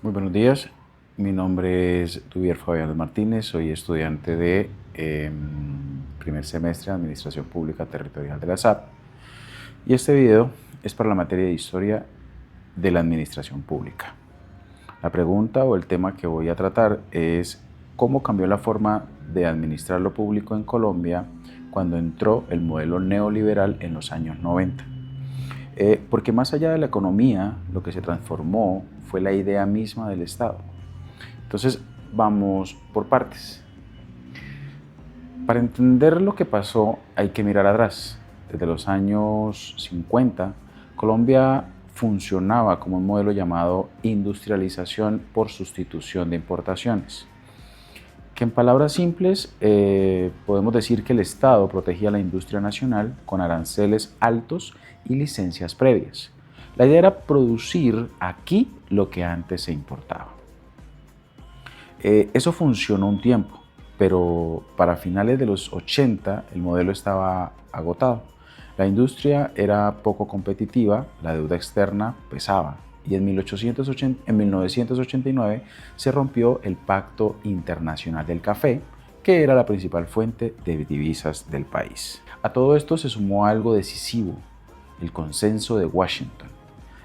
Muy buenos días, mi nombre es Duvier Fabián Martínez, soy estudiante de primer semestre de Administración Pública Territorial de la SAP y este video es para la materia de Historia de la Administración Pública. La pregunta o el tema que voy a tratar es cómo cambió la forma de administrar lo público en Colombia cuando entró el modelo neoliberal en los años 90. Porque más allá de la economía, lo que se transformó fue la idea misma del Estado. Entonces, vamos por partes. Para entender lo que pasó, hay que mirar atrás. Desde los años 50, Colombia funcionaba como un modelo llamado industrialización por sustitución de importaciones, que en palabras simples podemos decir que el Estado protegía la industria nacional con aranceles altos y licencias previas. La idea era producir aquí lo que antes se importaba. Eso funcionó un tiempo, pero para finales de los 80 el modelo estaba agotado. La industria era poco competitiva, la deuda externa pesaba y en 1989 se rompió el Pacto Internacional del Café, que era la principal fuente de divisas del país. A todo esto se sumó algo decisivo, el Consenso de Washington.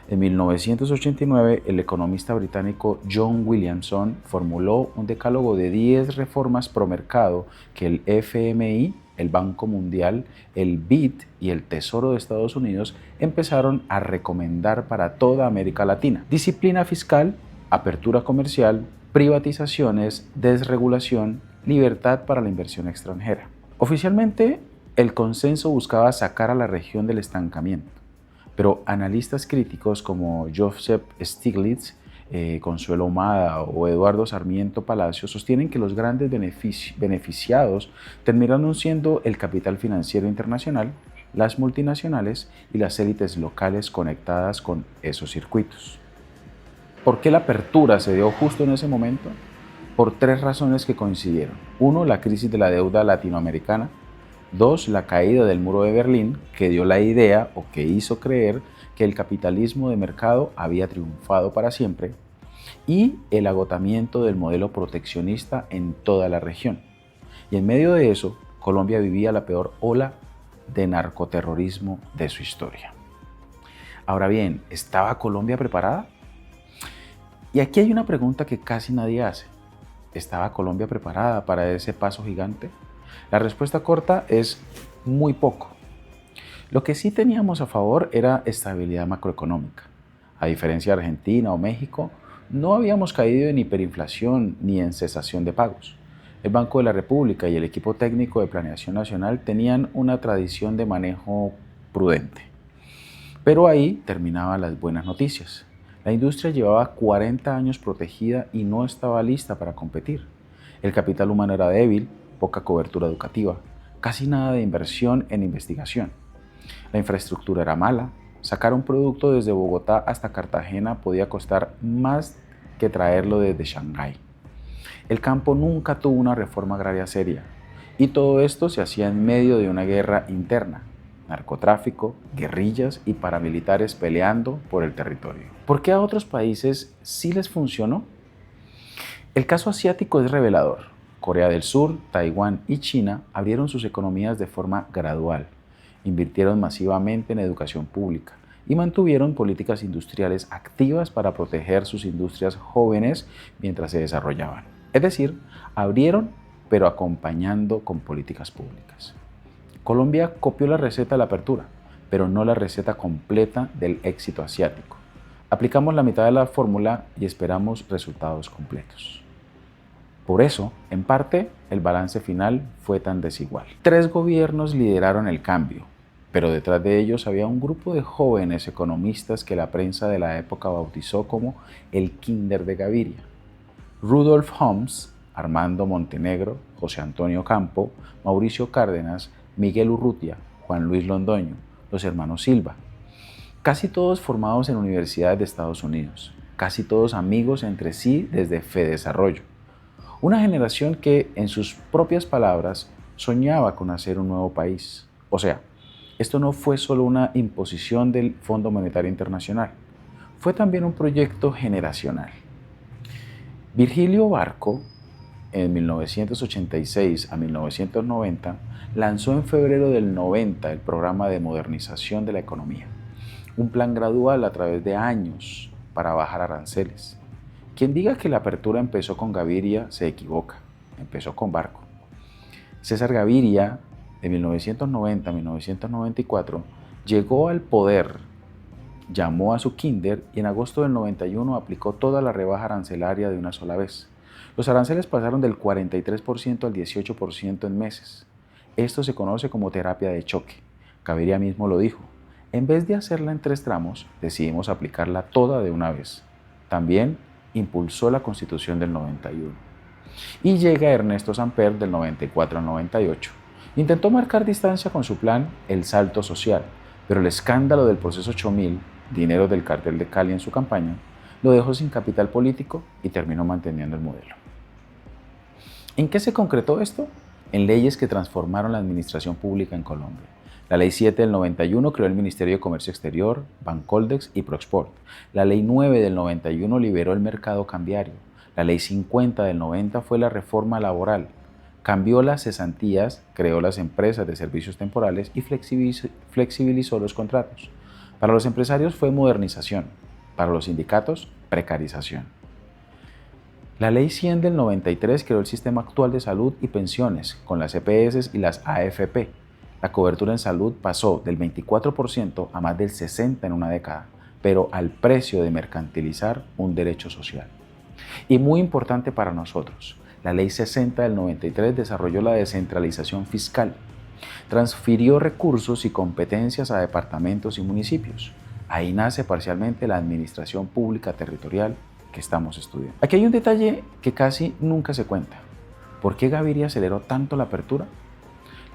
En 1989, el economista británico John Williamson formuló un decálogo de 10 reformas pro mercado que el FMI, el Banco Mundial, el BID y el Tesoro de Estados Unidos empezaron a recomendar para toda América Latina. Disciplina fiscal, apertura comercial, privatizaciones, desregulación, libertad para la inversión extranjera. Oficialmente, el consenso buscaba sacar a la región del estancamiento. Pero analistas críticos como Joseph Stiglitz, Consuelo Humada o Eduardo Sarmiento Palacio sostienen que los grandes beneficiados terminaron siendo el capital financiero internacional, las multinacionales y las élites locales conectadas con esos circuitos. ¿Por qué la apertura se dio justo en ese momento? Por tres razones que coincidieron. Uno, la crisis de la deuda latinoamericana. Dos, la caída del muro de Berlín, que dio la idea o que hizo creer que el capitalismo de mercado había triunfado para siempre. Y el agotamiento del modelo proteccionista en toda la región. Y en medio de eso, Colombia vivía la peor ola de narcoterrorismo de su historia. Ahora bien, ¿estaba Colombia preparada? Y aquí hay una pregunta que casi nadie hace. ¿Estaba Colombia preparada para ese paso gigante? La respuesta corta es muy poco. Lo que sí teníamos a favor era estabilidad macroeconómica. A diferencia de Argentina o México, no habíamos caído en hiperinflación ni en cesación de pagos. El Banco de la República y el equipo técnico de Planeación Nacional tenían una tradición de manejo prudente. Pero ahí terminaban las buenas noticias. La industria llevaba 40 años protegida y no estaba lista para competir. El capital humano era débil, poca cobertura educativa, casi nada de inversión en investigación. La infraestructura era mala. Sacar un producto desde Bogotá hasta Cartagena podía costar más que traerlo desde Shanghái. El campo nunca tuvo una reforma agraria seria y todo esto se hacía en medio de una guerra interna. Narcotráfico, guerrillas y paramilitares peleando por el territorio. ¿Por qué a otros países sí les funcionó? El caso asiático es revelador. Corea del Sur, Taiwán y China abrieron sus economías de forma gradual, invirtieron masivamente en educación pública y mantuvieron políticas industriales activas para proteger sus industrias jóvenes mientras se desarrollaban. Es decir, abrieron pero acompañando con políticas públicas. Colombia copió la receta de la apertura, pero no la receta completa del éxito asiático. Aplicamos la mitad de la fórmula y esperamos resultados completos. Por eso, en parte, el balance final fue tan desigual. 3 gobiernos lideraron el cambio, pero detrás de ellos había un grupo de jóvenes economistas que la prensa de la época bautizó como el Kinder de Gaviria. Rudolf Holmes, Armando Montenegro, José Antonio Campo, Mauricio Cárdenas, Miguel Urrutia, Juan Luis Londoño, los hermanos Silva. Casi todos formados en universidades de Estados Unidos, casi todos amigos entre sí desde Fedesarrollo. Una generación que, en sus propias palabras, soñaba con hacer un nuevo país. O sea, esto no fue solo una imposición del Fondo Monetario Internacional, fue también un proyecto generacional. Virgilio Barco, en 1986 a 1990, lanzó en febrero del 90 el programa de modernización de la economía, un plan gradual a través de años para bajar aranceles. Quien diga que la apertura empezó con Gaviria se equivoca, empezó con Barco. César Gaviria, de 1990 a 1994, llegó al poder, llamó a su kinder y en agosto del 91 aplicó toda la rebaja arancelaria de una sola vez. Los aranceles pasaron del 43% al 18% en meses. Esto se conoce como terapia de choque. Gaviria mismo lo dijo. En vez de hacerla en 3 tramos, decidimos aplicarla toda de una vez. También impulsó la Constitución del 91. Y llega Ernesto Samper del 94 al 98. Intentó marcar distancia con su plan El Salto Social, pero el escándalo del proceso 8000, dinero del cartel de Cali en su campaña, lo dejó sin capital político y terminó manteniendo el modelo. ¿En qué se concretó esto? En leyes que transformaron la administración pública en Colombia. La Ley 7 del 91 creó el Ministerio de Comercio Exterior, Bancoldex y Proexport. La Ley 9 del 91 liberó el mercado cambiario. La Ley 50 del 90 fue la reforma laboral. Cambió las cesantías, creó las empresas de servicios temporales y flexibilizó los contratos. Para los empresarios fue modernización, para los sindicatos, precarización. La Ley 100 del 93 creó el sistema actual de salud y pensiones, con las EPS y las AFP. La cobertura en salud pasó del 24% a más del 60% en una década, pero al precio de mercantilizar un derecho social. Y muy importante para nosotros, la Ley 60 del 93 desarrolló la descentralización fiscal. Transfirió recursos y competencias a departamentos y municipios. Ahí nace parcialmente la administración pública territorial que estamos estudiando. Aquí hay un detalle que casi nunca se cuenta. ¿Por qué Gaviria aceleró tanto la apertura?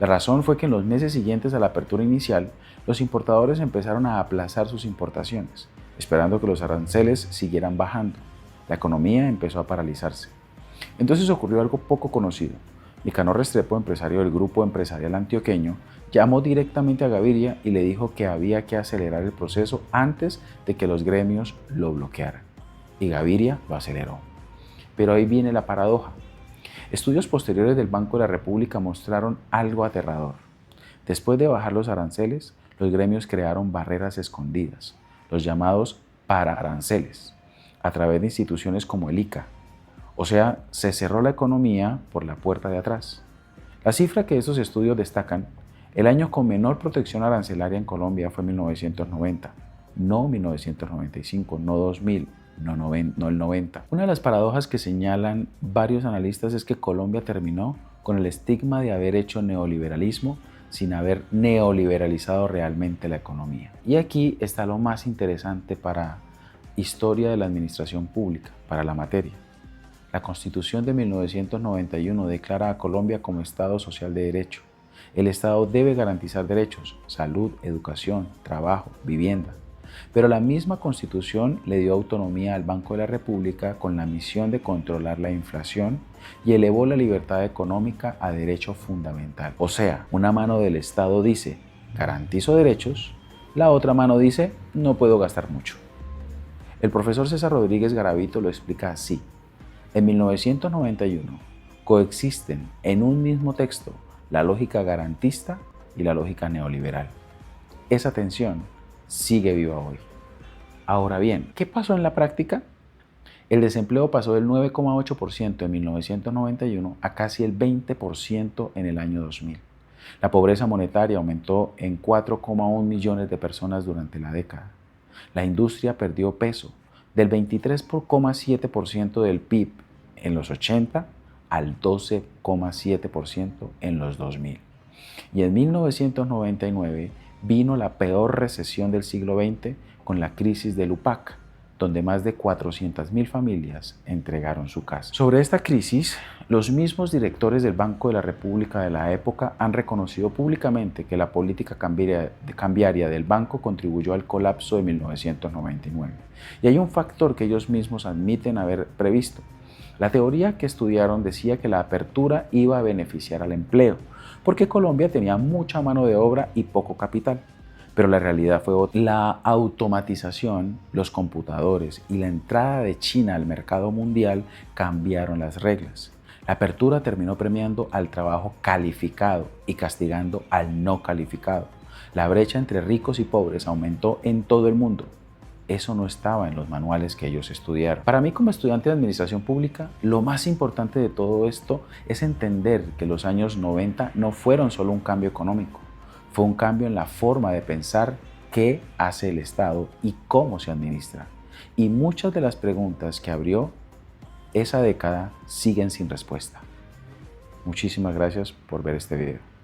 La razón fue que en los meses siguientes a la apertura inicial, los importadores empezaron a aplazar sus importaciones, esperando que los aranceles siguieran bajando. La economía empezó a paralizarse. Entonces ocurrió algo poco conocido. Nicanor Restrepo, empresario del Grupo Empresarial Antioqueño, llamó directamente a Gaviria y le dijo que había que acelerar el proceso antes de que los gremios lo bloquearan. Y Gaviria lo aceleró. Pero ahí viene la paradoja. Estudios posteriores del Banco de la República mostraron algo aterrador. Después de bajar los aranceles, los gremios crearon barreras escondidas, los llamados paraaranceles, a través de instituciones como el ICA. O sea, se cerró la economía por la puerta de atrás. La cifra que estos estudios destacan, el año con menor protección arancelaria en Colombia fue 1990, no 1995, no 2000, no el 90. Una de las paradojas que señalan varios analistas es que Colombia terminó con el estigma de haber hecho neoliberalismo sin haber neoliberalizado realmente la economía. Y aquí está lo más interesante para historia de la administración pública, para la materia. La Constitución de 1991 declara a Colombia como Estado social de derecho. El Estado debe garantizar derechos, salud, educación, trabajo, vivienda. Pero la misma Constitución le dio autonomía al Banco de la República con la misión de controlar la inflación y elevó la libertad económica a derecho fundamental. O sea, una mano del Estado dice, garantizo derechos, la otra mano dice, no puedo gastar mucho. El profesor César Rodríguez Garavito lo explica así. En 1991 coexisten en un mismo texto la lógica garantista y la lógica neoliberal. Esa tensión sigue viva hoy. Ahora bien, ¿qué pasó en la práctica? El desempleo pasó del 9,8% en 1991 a casi el 20% en el año 2000. La pobreza monetaria aumentó en 4,1 millones de personas durante la década. La industria perdió peso del 23,7% del PIB en los 80 al 12,7% en los 2000. Y en 1999 vino la peor recesión del siglo XX con la crisis del UPAC, donde más de 400.000 familias entregaron su casa. Sobre esta crisis, los mismos directores del Banco de la República de la época han reconocido públicamente que la política cambiaria del banco contribuyó al colapso de 1999. Y hay un factor que ellos mismos admiten haber previsto. La teoría que estudiaron decía que la apertura iba a beneficiar al empleo, porque Colombia tenía mucha mano de obra y poco capital. Pero la realidad fue otra. La automatización, los computadores y la entrada de China al mercado mundial cambiaron las reglas. La apertura terminó premiando al trabajo calificado y castigando al no calificado. La brecha entre ricos y pobres aumentó en todo el mundo. Eso no estaba en los manuales que ellos estudiaron. Para mí, como estudiante de administración pública, lo más importante de todo esto es entender que los años 90 no fueron solo un cambio económico, fue un cambio en la forma de pensar qué hace el Estado y cómo se administra. Y muchas de las preguntas que abrió esa década siguen sin respuesta. Muchísimas gracias por ver este video.